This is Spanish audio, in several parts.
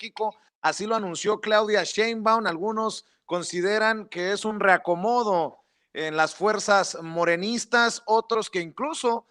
México. Así lo anunció Claudia Sheinbaum. Algunos consideran que es un reacomodo en las fuerzas morenistas, otros que incluso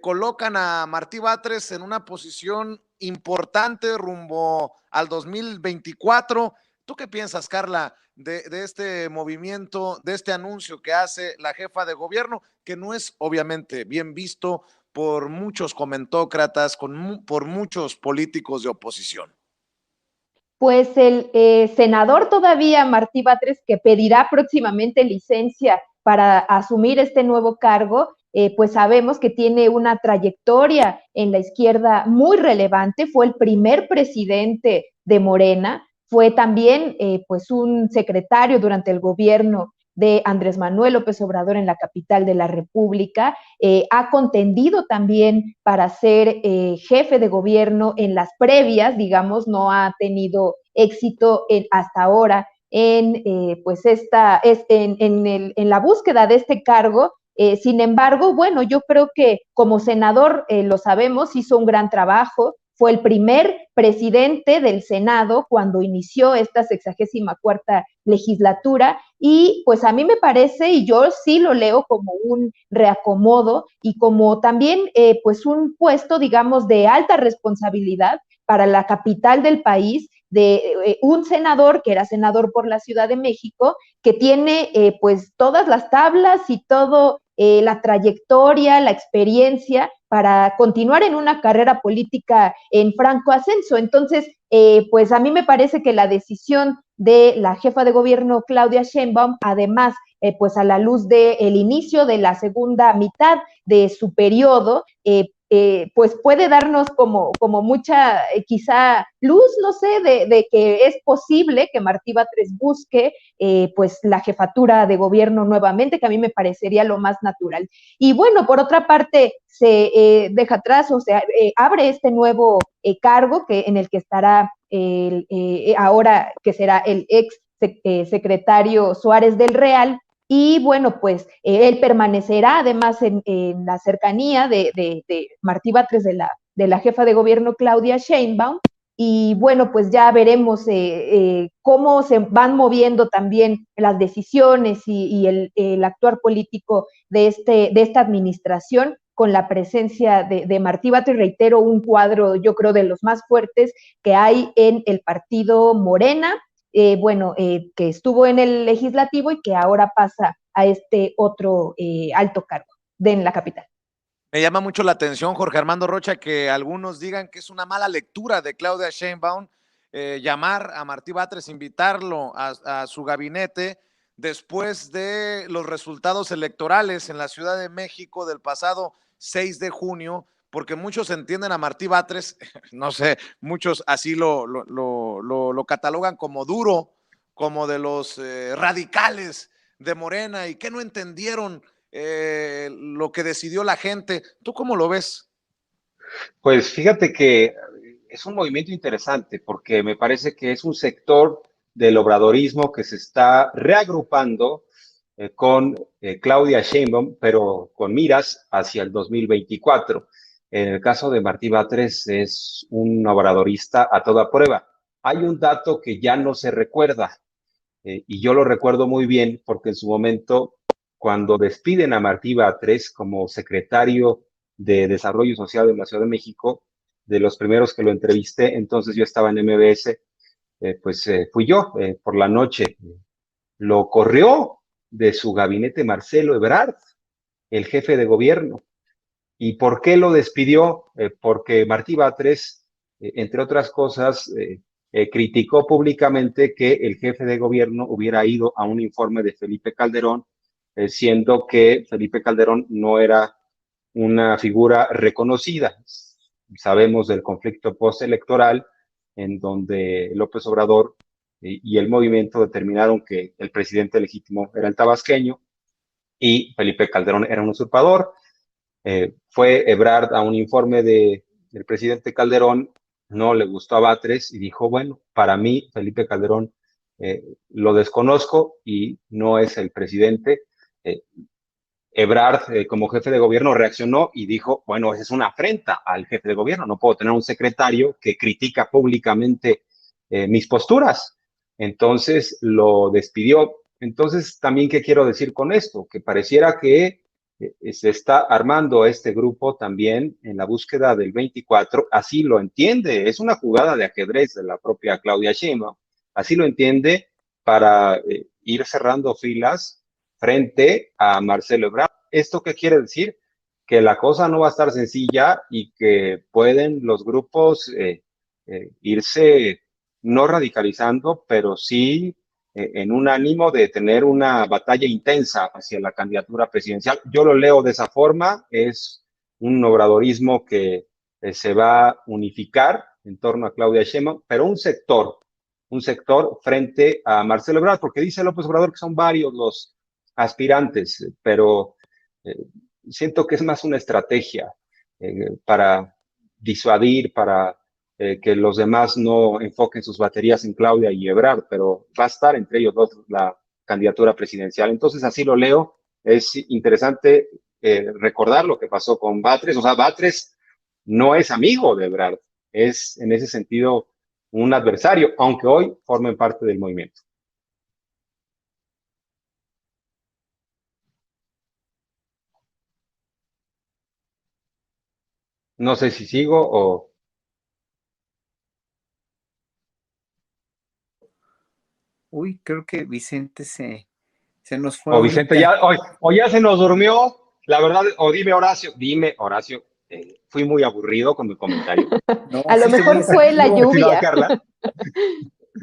colocan a Martí Batres en una posición importante rumbo al 2024. ¿Tú qué piensas, Carla, de este movimiento, de este anuncio que hace la jefa de gobierno, que no es obviamente bien visto por muchos comentócratas, por muchos políticos de oposición? Pues el senador todavía, Martí Batres, que pedirá próximamente licencia para asumir este nuevo cargo, pues sabemos que tiene una trayectoria en la izquierda muy relevante, fue el primer presidente de Morena, fue también pues un secretario durante el gobierno de Andrés Manuel López Obrador en la capital de la República, ha contendido también para ser jefe de gobierno en las previas, digamos, no ha tenido éxito hasta ahora en la búsqueda de este cargo. Sin embargo, bueno, yo creo que como senador, lo sabemos, hizo un gran trabajo, fue el primer presidente del Senado cuando inició esta 64ª legislatura y pues a mí me parece, y yo sí lo leo como un reacomodo y como también pues un puesto, digamos, de alta responsabilidad para la capital del país, de un senador que era senador por la Ciudad de México, que tiene pues todas las tablas y todo la trayectoria, la experiencia para continuar en una carrera política en franco ascenso. Entonces, pues a mí me parece que la decisión de la jefa de gobierno Claudia Sheinbaum, además, pues a la luz del inicio de la segunda mitad de su periodo, pues puede darnos como mucha, quizá, luz, no sé, de que es posible que Martí Batres busque pues la jefatura de gobierno nuevamente, que a mí me parecería lo más natural. Y bueno, por otra parte, se deja atrás, o sea, abre este nuevo cargo en el que estará ahora, que será el ex secretario Suárez del Real, y bueno, pues él permanecerá además en la cercanía de Martí Batres, de la jefa de gobierno Claudia Sheinbaum, y bueno, pues ya veremos cómo se van moviendo también las decisiones y el actuar político de esta administración con la presencia de Martí Batres, reitero, un cuadro yo creo de los más fuertes que hay en el partido Morena, que estuvo en el legislativo y que ahora pasa a este otro alto cargo en la capital. Me llama mucho la atención, Jorge Armando Rocha, que algunos digan que es una mala lectura de Claudia Sheinbaum llamar a Martí Batres, invitarlo a su gabinete después de los resultados electorales en la Ciudad de México del pasado 6 de junio, porque muchos entienden a Martí Batres, no sé, muchos así lo catalogan como duro, como de los radicales de Morena, y que no entendieron lo que decidió la gente. ¿Tú cómo lo ves? Pues fíjate que es un movimiento interesante porque me parece que es un sector del obradorismo que se está reagrupando con Claudia Sheinbaum, pero con miras hacia el 2024. En el caso de Martí Batres es un obradorista a toda prueba. Hay un dato que ya no se recuerda y yo lo recuerdo muy bien porque en su momento, cuando despiden a Martí Batres como secretario de Desarrollo Social de la Ciudad de México, de los primeros que lo entrevisté, entonces yo estaba en MBS, fui yo por la noche. Lo corrió de su gabinete Marcelo Ebrard, el jefe de gobierno. ¿Y por qué lo despidió? Porque Martí Batres, entre otras cosas, criticó públicamente que el jefe de gobierno hubiera ido a un informe de Felipe Calderón, siendo que Felipe Calderón no era una figura reconocida. Sabemos del conflicto postelectoral en donde López Obrador y el movimiento determinaron que el presidente legítimo era el tabasqueño y Felipe Calderón era un usurpador. Fue Ebrard a un informe del presidente Calderón, no le gustó a Batres y dijo, bueno, para mí Felipe Calderón lo desconozco y no es el presidente. Ebrard, como jefe de gobierno, reaccionó y dijo, bueno, es una afrenta al jefe de gobierno, no puedo tener un secretario que critica públicamente mis posturas. Entonces lo despidió. Entonces, también, ¿qué quiero decir con esto? Que pareciera que se está armando este grupo también en la búsqueda del 24, así lo entiende, es una jugada de ajedrez de la propia Claudia Sheinbaum, así lo entiende para ir cerrando filas frente a Marcelo Ebrard. ¿Esto qué quiere decir? Que la cosa no va a estar sencilla y que pueden los grupos irse no radicalizando, pero sí en un ánimo de tener una batalla intensa hacia la candidatura presidencial. Yo lo leo de esa forma, es un obradorismo que se va a unificar en torno a Claudia Sheinbaum, pero un sector frente a Marcelo Ebrard, porque dice López Obrador que son varios los aspirantes, pero eh, siento que es más una estrategia para disuadir, para que los demás no enfoquen sus baterías en Claudia y Ebrard, pero va a estar entre ellos dos la candidatura presidencial. Entonces, así lo leo. Es interesante recordar lo que pasó con Batres. O sea, Batres no es amigo de Ebrard, es en ese sentido un adversario, aunque hoy formen parte del movimiento. No sé si sigo Uy, creo que Vicente se nos fue o Vicente ahorita. ya, o ya se nos durmió. La verdad, o dime Horacio, fui muy aburrido con mi comentario. No, A lo fuiste muy mejor fue la asertivo, Estimada lluvia. Carla,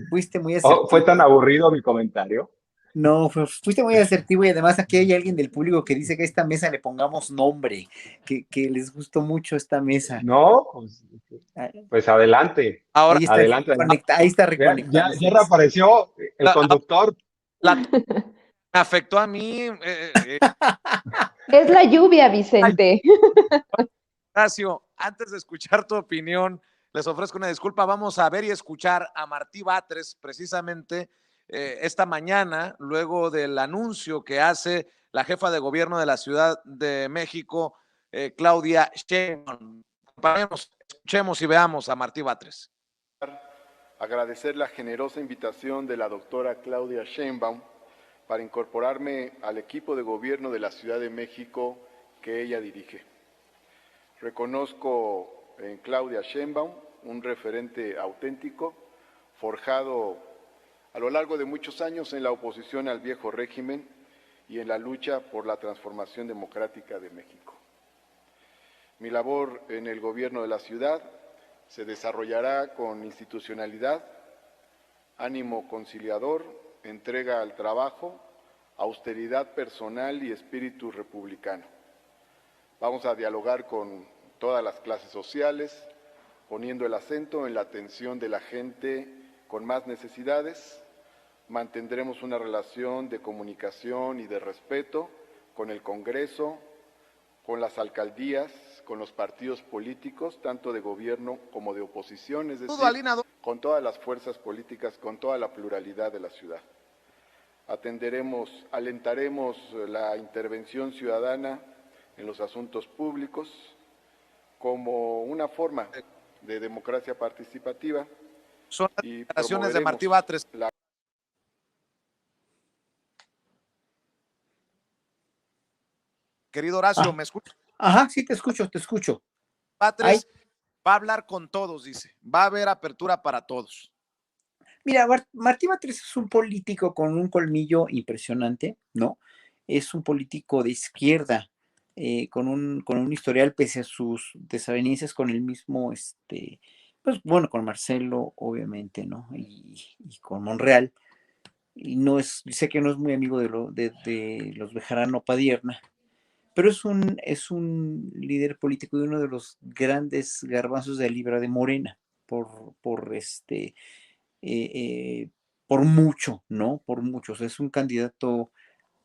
fuiste muy ¿fue tan asertivo. aburrido mi comentario? No, fuiste muy asertivo y además aquí hay alguien del público que dice que a esta mesa le pongamos nombre, que les gustó mucho esta mesa. No, Ah, pues adelante, Ahora, ahí está, adelante. ahí está Ya, reconectándose. ya reapareció el la, conductor. la me afectó a mí. Es la lluvia, Vicente. Horacio, antes de escuchar tu opinión, les ofrezco una disculpa. Vamos a ver y escuchar a Martí Batres precisamente esta mañana, luego del anuncio que hace la jefa de gobierno de la Ciudad de México, Claudia Sheinbaum. Escuchemos y veamos a Martí Batres. Agradecer la generosa invitación de la doctora Claudia Sheinbaum para incorporarme al equipo de gobierno de la Ciudad de México que ella dirige. Reconozco en Claudia Sheinbaum un referente auténtico, forjado a lo largo de muchos años en la oposición al viejo régimen y en la lucha por la transformación democrática de México. Mi labor en el gobierno de la ciudad se desarrollará con institucionalidad, ánimo conciliador, entrega al trabajo, austeridad personal y espíritu republicano. Vamos a dialogar con todas las clases sociales, poniendo el acento en la atención de la gente con más necesidades. Mantendremos una relación de comunicación y de respeto con el Congreso, con las alcaldías, con los partidos políticos, tanto de gobierno como de oposición, es decir, con todas las fuerzas políticas, con toda la pluralidad de la ciudad. Alentaremos la intervención ciudadana en los asuntos públicos como una forma de democracia participativa. Son las declaraciones de Martí Batres. Querido Horacio, ¿me escuchas? Ajá, sí, te escucho. Batres va a hablar con todos, dice. Va a haber apertura para todos. Mira, Martí Batres es un político con un colmillo impresionante, ¿no? Es un político de izquierda, con un historial pese a sus desavenencias con el mismo, pues bueno, con Marcelo, obviamente, ¿no? Y con Monreal. Y sé que no es muy amigo de los Bejarano Padierna, pero es un líder político de uno de los grandes garbanzos de libra de Morena, eh, eh, por mucho, ¿no? Por mucho. O sea, es un candidato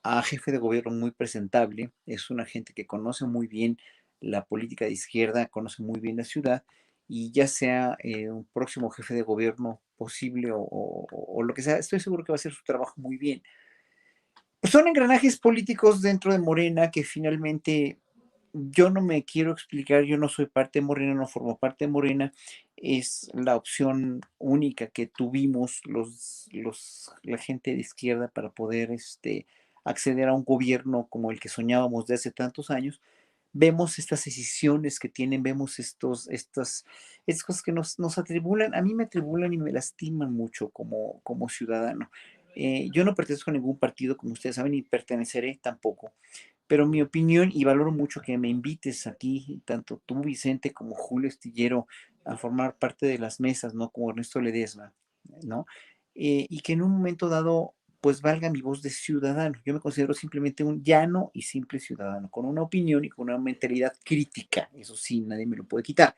a jefe de gobierno muy presentable, es una gente que conoce muy bien la política de izquierda, conoce muy bien la ciudad, y ya sea un próximo jefe de gobierno posible o lo que sea, estoy seguro que va a hacer su trabajo muy bien. Pues son engranajes políticos dentro de Morena que finalmente yo no me quiero explicar, yo no soy parte de Morena, no formo parte de Morena, es la opción única que tuvimos la gente de izquierda para poder acceder a un gobierno como el que soñábamos de hace tantos años. Vemos estas decisiones que tienen, vemos estas cosas que nos atribulan, a mí me atribulan y me lastiman mucho como ciudadano. Yo no pertenezco a ningún partido, como ustedes saben, ni perteneceré tampoco, pero mi opinión, y valoro mucho que me invites aquí, tanto tú, Vicente, como Julio Estillero, a formar parte de las mesas, ¿no? Como Ernesto Ledesma, ¿no? Y que en un momento dado, pues valga mi voz de ciudadano. Yo me considero simplemente un llano y simple ciudadano, con una opinión y con una mentalidad crítica. Eso sí, nadie me lo puede quitar.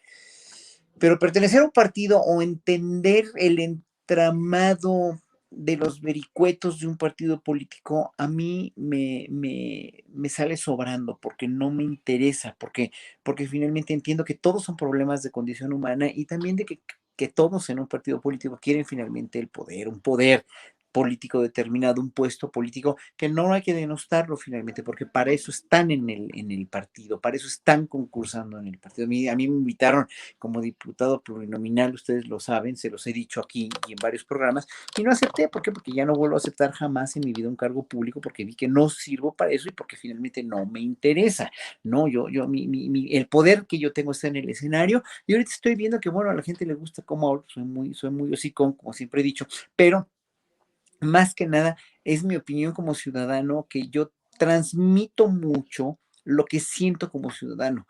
Pero pertenecer a un partido o entender el entramado de los vericuetos de un partido político, a mí me sale sobrando porque no me interesa, porque finalmente entiendo que todos son problemas de condición humana y también de que todos en un partido político quieren finalmente el poder, un poder político determinado, un puesto político, que no hay que denostarlo finalmente, porque para eso están en el partido, para eso están concursando en el partido. A mí me invitaron como diputado plurinominal, ustedes lo saben, se los he dicho aquí y en varios programas, y no acepté. ¿Por qué? Porque ya no vuelvo a aceptar jamás en mi vida un cargo público, porque vi que no sirvo para eso y porque finalmente no me interesa. No, el poder que yo tengo está en el escenario, y ahorita estoy viendo que, bueno, a la gente le gusta cómo hablo, soy muy hocicón, como siempre he dicho, pero más que nada es mi opinión como ciudadano, que yo transmito mucho lo que siento como ciudadano.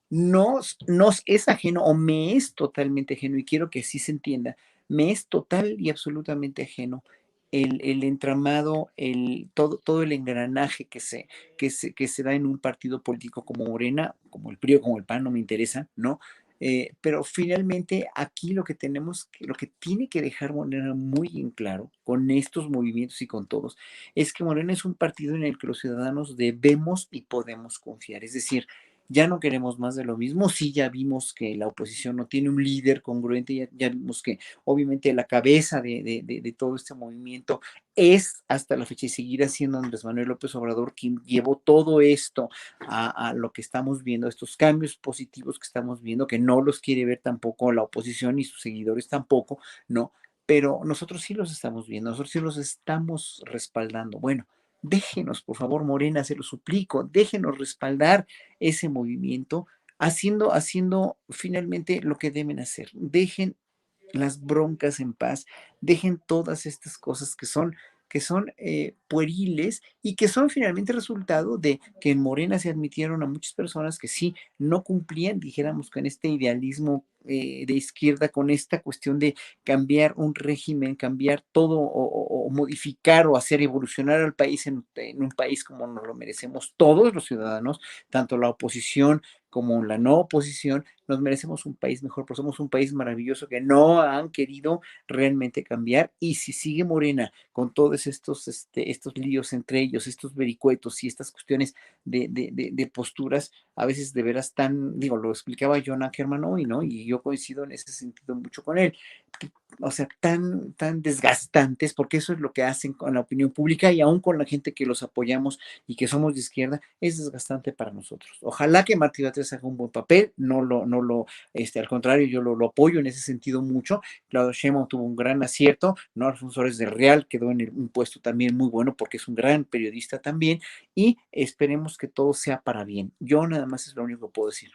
Nos es ajeno, o me es totalmente ajeno, y quiero que sí se entienda, me es total y absolutamente ajeno el entramado, todo el engranaje que se da en un partido político como Morena, como el PRI o como el PAN, no me interesa, ¿no? Pero finalmente aquí lo que tiene que dejar Morena muy en claro con estos movimientos y con todos, es que Morena es un partido en el que los ciudadanos debemos y podemos confiar. Es decir, ya no queremos más de lo mismo. Sí, ya vimos que la oposición no tiene un líder congruente, ya vimos que obviamente la cabeza de todo este movimiento es hasta la fecha y seguirá siendo Andrés Manuel López Obrador, quien llevó todo esto a lo que estamos viendo, estos cambios positivos que estamos viendo, que no los quiere ver tampoco la oposición y sus seguidores tampoco, ¿no? Pero nosotros sí los estamos viendo, nosotros sí los estamos respaldando. Bueno, déjenos, por favor, Morena, se lo suplico, déjenos respaldar ese movimiento, haciendo finalmente lo que deben hacer. Dejen las broncas en paz, dejen todas estas cosas que son pueriles y que son finalmente resultado de que en Morena se admitieron a muchas personas que sí no cumplían, dijéramos, con este idealismo de izquierda, con esta cuestión de cambiar un régimen, cambiar todo o modificar o hacer evolucionar al país en un país como nos lo merecemos todos los ciudadanos, tanto la oposición como la no oposición. Nos merecemos un país mejor, pero somos un país maravilloso que no han querido realmente cambiar. Y si sigue Morena con todos estos líos entre ellos, estos vericuetos y estas cuestiones de posturas, a veces de veras digo, lo explicaba John Ackerman hoy, ¿no? Y yo coincido en ese sentido mucho con él. O sea, tan desgastantes, porque eso es lo que hacen con la opinión pública y aún con la gente que los apoyamos y que somos de izquierda, es desgastante para nosotros. Ojalá que Martí Batres haga un buen papel, al contrario, yo lo apoyo en ese sentido mucho. Claudio Sheinbaum tuvo un gran acierto, ¿no? Alfonso Suárez del Real quedó en un puesto también muy bueno porque es un gran periodista también, y esperemos que todo sea para bien. Yo nada más es lo único que puedo decir.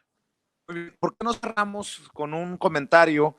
¿Por qué no cerramos con un comentario